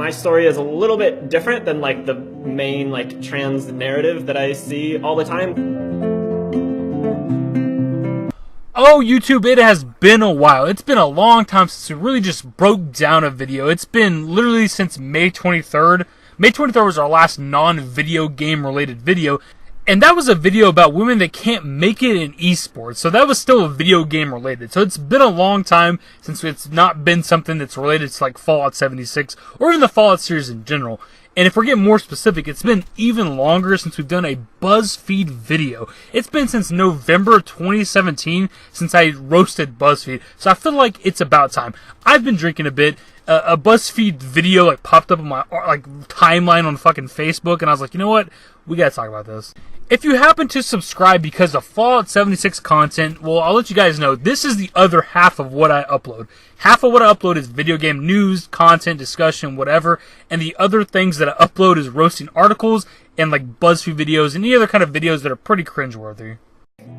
My story is a little bit different than like the main like trans narrative that I see all the time. Oh, YouTube, it has been a while. It's been a long time since we really just broke down a video. It's been literally since May 23rd. May 23rd was our last non-video game related video. And that was a video about women that can't make it in esports. So that was still a video game related. So it's been a long time since it's not been something that's related to like Fallout 76 or even the Fallout series in general. And if we're getting more specific, it's been even longer since we've done a BuzzFeed video. It's been since November 2017 since I roasted BuzzFeed. So I feel like it's about time. I've been drinking a bit. A BuzzFeed video like popped up on my like timeline on fucking Facebook, and I was like, you know what? We gotta talk about this. If you happen to subscribe because of Fallout 76 content, well, I'll let you guys know, this is the other half of what I upload. Half of what I upload is video game news, content, discussion, whatever, and the other things that I upload is roasting articles and like BuzzFeed videos and any other kind of videos that are pretty cringeworthy.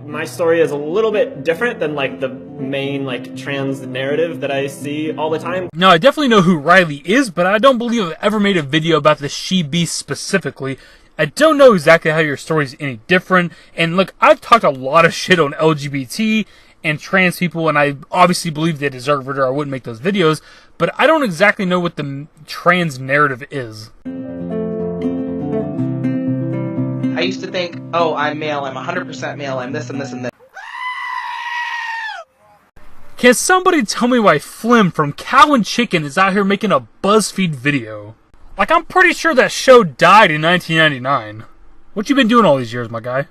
My story is a little bit different than like the main like trans narrative that I see all the time. Now, I definitely know who Riley is, but I don't believe I've ever made a video about the she-beast specifically. I don't know exactly how your story is any different. And look, I've talked a lot of shit on LGBT and trans people, and I obviously believe they deserve it or I wouldn't make those videos, but I don't exactly know what the trans narrative is. I used to think, oh, I'm male, I'm 100% male, I'm this and this and this. Can somebody tell me why Flim from Cow and Chicken is out here making a BuzzFeed video? Like, I'm pretty sure that show died in 1999. What you been doing all these years, my guy?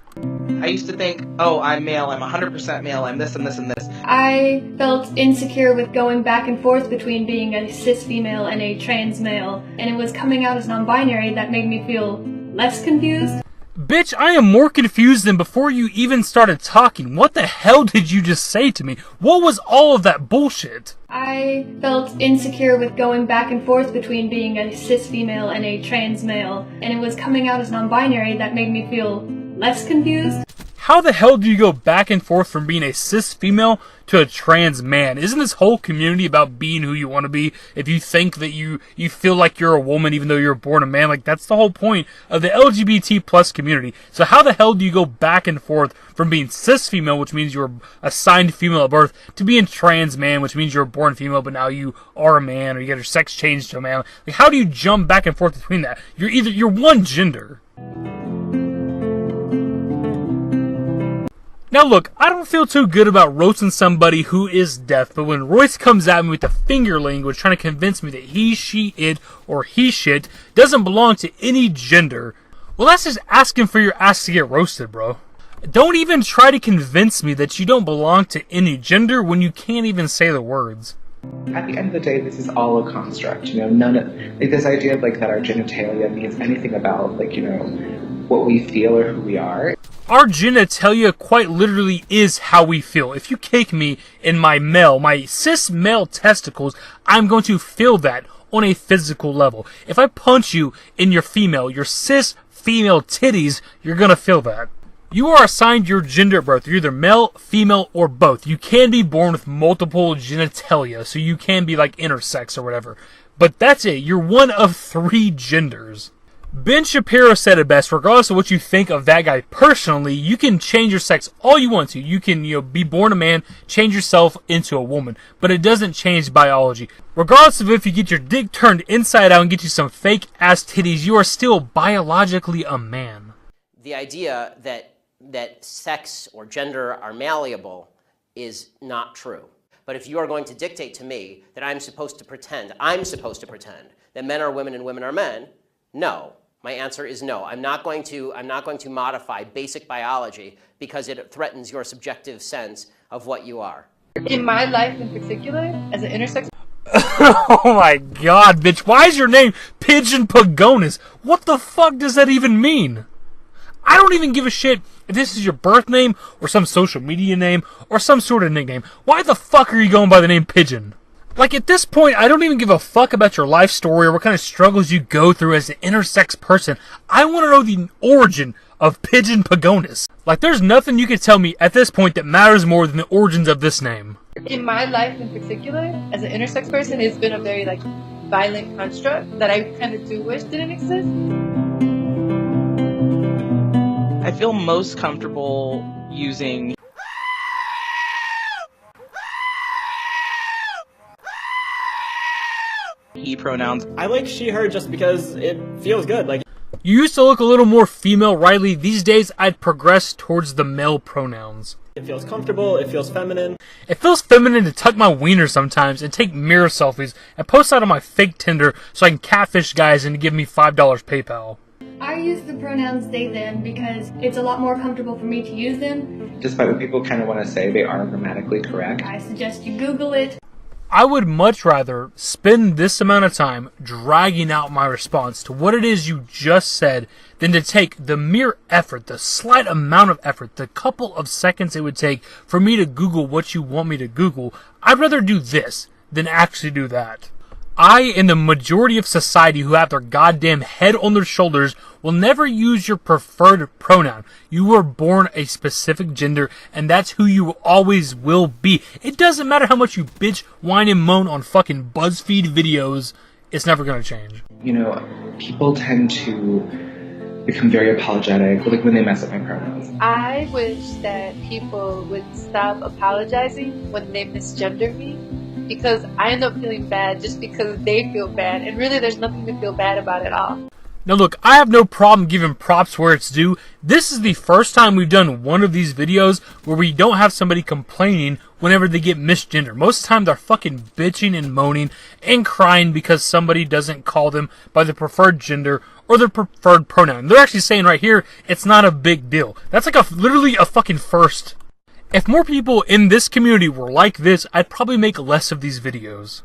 I used to think, oh, I'm male, I'm 100% male, I'm this and this and this. I felt insecure with going back and forth between being a cis female and a trans male, and it was coming out as non-binary that made me feel less confused. Bitch, I am more confused than before you even started talking. What the hell did you just say to me? What was all of that bullshit? I felt insecure with going back and forth between being a cis female and a trans male, and it was coming out as non-binary that made me feel less confused. How the hell do you go back and forth from being a cis female to a trans man? Isn't this whole community about being who you want to be? If you think that you feel like you're a woman even though you're born a man, like that's the whole point of the LGBT plus community. So how the hell do you go back and forth from being cis female, which means you were assigned female at birth, to being trans man, which means you were born female but now you are a man or you get your sex changed to a man? Like how do you jump back and forth between that? You're one gender. Now look, I don't feel too good about roasting somebody who is deaf, but when Royce comes at me with the finger language trying to convince me that he, she, it, or he, shit doesn't belong to any gender, well that's just asking for your ass to get roasted, bro. Don't even try to convince me that you don't belong to any gender when you can't even say the words. At the end of the day, this is all a construct, you know, none of, like, this idea of, like, that our genitalia means anything about, like, you know, what we feel or who we are. Our genitalia quite literally is how we feel. If you kick me in my cis male testicles, I'm going to feel that on a physical level. If I punch you in your cis female titties, you're gonna feel that. You are assigned your gender at birth. You're either male, female, or both. You can be born with multiple genitalia, so you can be like intersex or whatever. But that's it. You're one of 3 genders. Ben Shapiro said it best. Regardless of what you think of that guy personally, you can change your sex all you want to. You can, be born a man, change yourself into a woman, but it doesn't change biology. Regardless of if you get your dick turned inside out and get you some fake ass titties, you are still biologically a man. The idea that sex or gender are malleable is not true. But if you are going to dictate to me that I'm supposed to pretend that men are women and women are men, no. My answer is no. I'm not going to modify basic biology because it threatens your subjective sense of what you are. In my life in particular, as an intersex. Oh my god, bitch. Why is your name Pigeon Pagonis? What the fuck does that even mean? I don't even give a shit if this is your birth name or some social media name or some sort of nickname. Why the fuck are you going by the name Pigeon? Like, at this point, I don't even give a fuck about your life story or what kind of struggles you go through as an intersex person. I want to know the origin of Pigeon Pagonis. Like, there's nothing you can tell me at this point that matters more than the origins of this name. In my life in particular, as an intersex person, it's been a very, violent construct that I kind of do wish didn't exist. I feel most comfortable using he pronouns. I like she, her just because it feels good. Like, You used to look a little more female, Riley. These days, I'd progress towards the male pronouns. it feels comfortable, it feels feminine. It feels feminine to tuck my wiener sometimes and take mirror selfies and post that on my fake Tinder so I can catfish guys into giving me $5 PayPal. I use the pronouns they, them because it's a lot more comfortable for me to use them. Despite what people kind of want to say, they are grammatically correct. I suggest you Google it. I would much rather spend this amount of time dragging out my response to what it is you just said than to take the mere effort, the slight amount of effort, the couple of seconds it would take for me to Google what you want me to Google. I'd rather do this than actually do that. I and the majority of society who have their goddamn head on their shoulders will never use your preferred pronoun. You were born a specific gender, and that's who you always will be. It doesn't matter how much you bitch, whine, and moan on fucking BuzzFeed videos. It's never gonna change. You know, people tend to become very apologetic, like when they mess up my pronouns. I wish that people would stop apologizing when they misgender me, because I end up feeling bad just because they feel bad, and really there's nothing to feel bad about at all. Now look, I have no problem giving props where it's due. This is the first time we've done one of these videos where we don't have somebody complaining whenever they get misgendered. Most of the time they're fucking bitching and moaning and crying because somebody doesn't call them by their preferred gender or their preferred pronoun. They're actually saying right here, it's not a big deal. That's like literally a fucking first. If more people in this community were like this, I'd probably make less of these videos.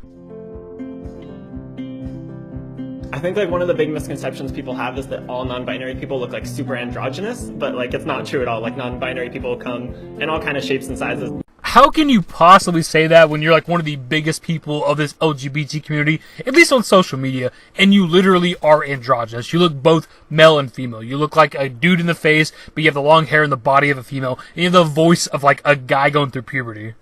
I think like one of the big misconceptions people have is that all non-binary people look like super androgynous, but like it's not true at all. Like non-binary people come in all kind of shapes and sizes. How can you possibly say that when you're like one of the biggest people of this LGBT community, at least on social media, and you literally are androgynous? You look both male and female. You look like a dude in the face, but you have the long hair and the body of a female, and you have the voice of like a guy going through puberty.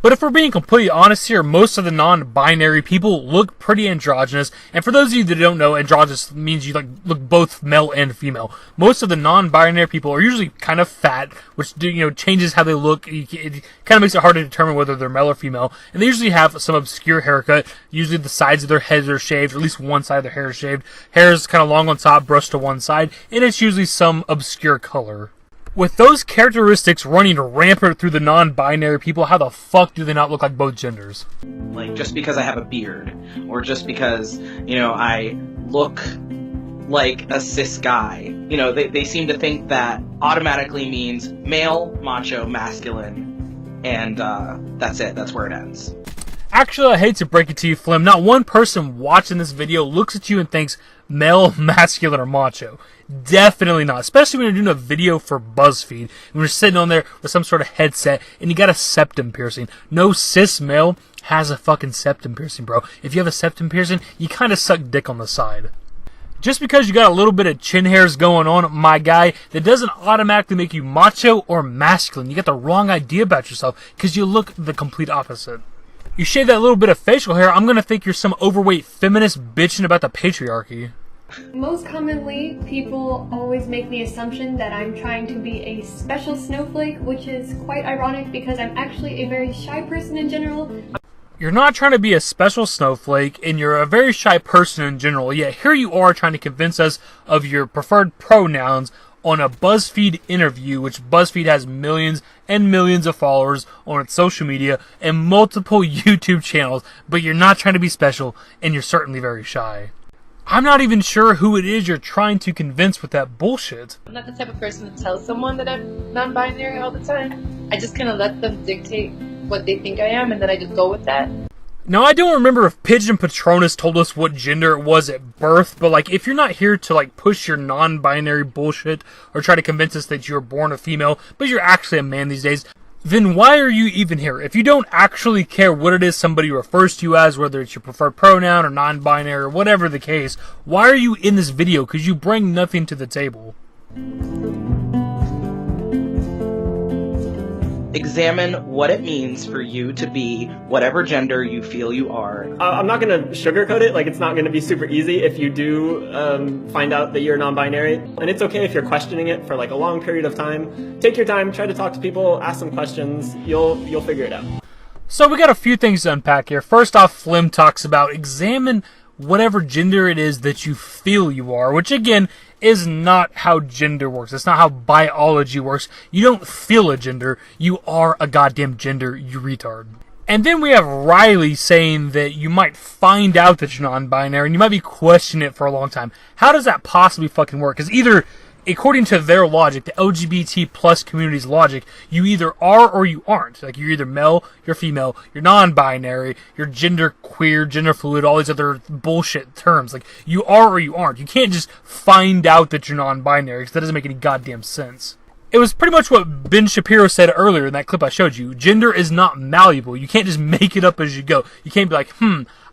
But if we're being completely honest here, most of the non-binary people look pretty androgynous. And for those of you that don't know, androgynous means you like look both male and female. Most of the non-binary people are usually kind of fat, which changes how they look. It kind of makes it hard to determine whether they're male or female. And they usually have some obscure haircut. Usually the sides of their heads are shaved, or at least one side of their hair is shaved. Hair is kind of long on top, brushed to one side, and it's usually some obscure color. With those characteristics running rampant through the non-binary people, how the fuck do they not look like both genders? Like, just because I have a beard, or just because, I look like a cis guy. They seem to think that automatically means male, macho, masculine, and that's it. That's where it ends. Actually, I hate to break it to you, Flim. Not one person watching this video looks at you and thinks male, masculine, or macho. Definitely not. Especially when you're doing a video for BuzzFeed. When you're sitting on there with some sort of headset and you got a septum piercing. No cis male has a fucking septum piercing, bro. If you have a septum piercing, you kind of suck dick on the side. Just because you got a little bit of chin hairs going on, my guy, that doesn't automatically make you macho or masculine. You got the wrong idea about yourself because you look the complete opposite. You shave that little bit of facial hair, I'm gonna think you're some overweight feminist bitching about the patriarchy. Most commonly, people always make the assumption that I'm trying to be a special snowflake, which is quite ironic because I'm actually a very shy person in general. You're not trying to be a special snowflake, and you're a very shy person in general, yet here you are trying to convince us of your preferred pronouns on a BuzzFeed interview, which BuzzFeed has millions and millions of followers on its social media and multiple YouTube channels, but you're not trying to be special, and you're certainly very shy. I'm not even sure who it is you're trying to convince with that bullshit. I'm not the type of person to tell someone that I'm non-binary all the time. I just kind of let them dictate what they think I am, and then I just go with that. Now, I don't remember if Pigeon Patronus told us what gender it was at birth, but like, if you're not here to like push your non-binary bullshit or try to convince us that you're born a female, but you're actually a man these days, then why are you even here? If you don't actually care what it is somebody refers to you as, whether it's your preferred pronoun or non-binary or whatever the case, why are you in this video? Because you bring nothing to the table. examine what it means for you to be whatever gender you feel you are. I'm not going to sugarcoat it. Like, it's not going to be super easy if you do find out that you're non-binary. And it's okay if you're questioning it for like a long period of time. Take your time, try to talk to people, ask some questions. You'll figure it out. So we got a few things to unpack here. First off, Flim talks about examine whatever gender it is that you feel you are, which again is not how gender works. It's not how biology works. You don't feel a gender. You are a goddamn gender, you retard. And then we have Riley saying that you might find out that you're non-binary and you might be questioning it for a long time. How does that possibly fucking work? Because either, according to their logic, the LGBT plus community's logic, you either are or you aren't. Like, you're either male, you're female, you're non-binary, you're gender queer, gender fluid, all these other bullshit terms. Like, you are or you aren't. You can't just find out that you're non-binary, because that doesn't make any goddamn sense. It was pretty much what Ben Shapiro said earlier in that clip I showed you. Gender is not malleable. You can't just make it up as you go. You can't be like,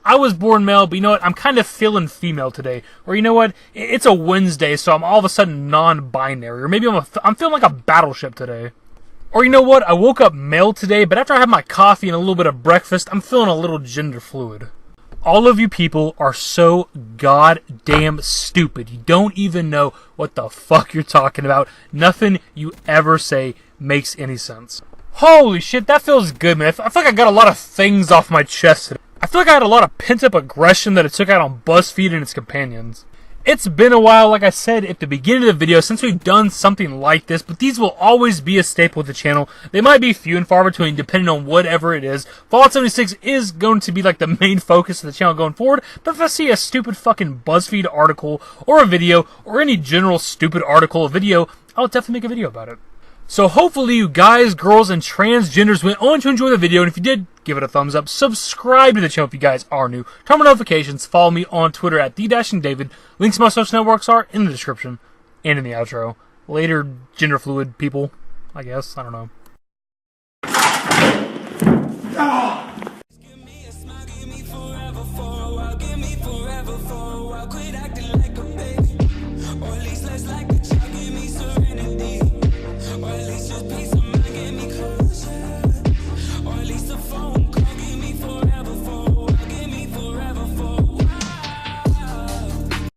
I was born male, but you know what? I'm kind of feeling female today. Or you know what? It's a Wednesday, so I'm all of a sudden non-binary. Or maybe I'm feeling like a battleship today. Or you know what? I woke up male today, but after I had my coffee and a little bit of breakfast, I'm feeling a little gender fluid. All of you people are so goddamn stupid. You don't even know what the fuck you're talking about. Nothing you ever say makes any sense. Holy shit, that feels good, man. I feel like I got a lot of things off my chest today. I feel like I had a lot of pent-up aggression that it took out on BuzzFeed and its companions. It's been a while, like I said at the beginning of the video, since we've done something like this, but these will always be a staple of the channel. They might be few and far between, depending on whatever it is. Fallout 76 is going to be like the main focus of the channel going forward, but if I see a stupid fucking BuzzFeed article, or a video, or any general stupid article or video, I'll definitely make a video about it. So hopefully you guys, girls, and transgenders went on to enjoy the video, and if you did, give it a thumbs up, subscribe to the channel if you guys are new, turn on notifications, follow me on Twitter at @the-david. Links to my social networks are in the description and in the outro. Later, gender fluid people, I guess, I don't know. Give me a smile, give me forever for a while, give me forever for a while, quit acting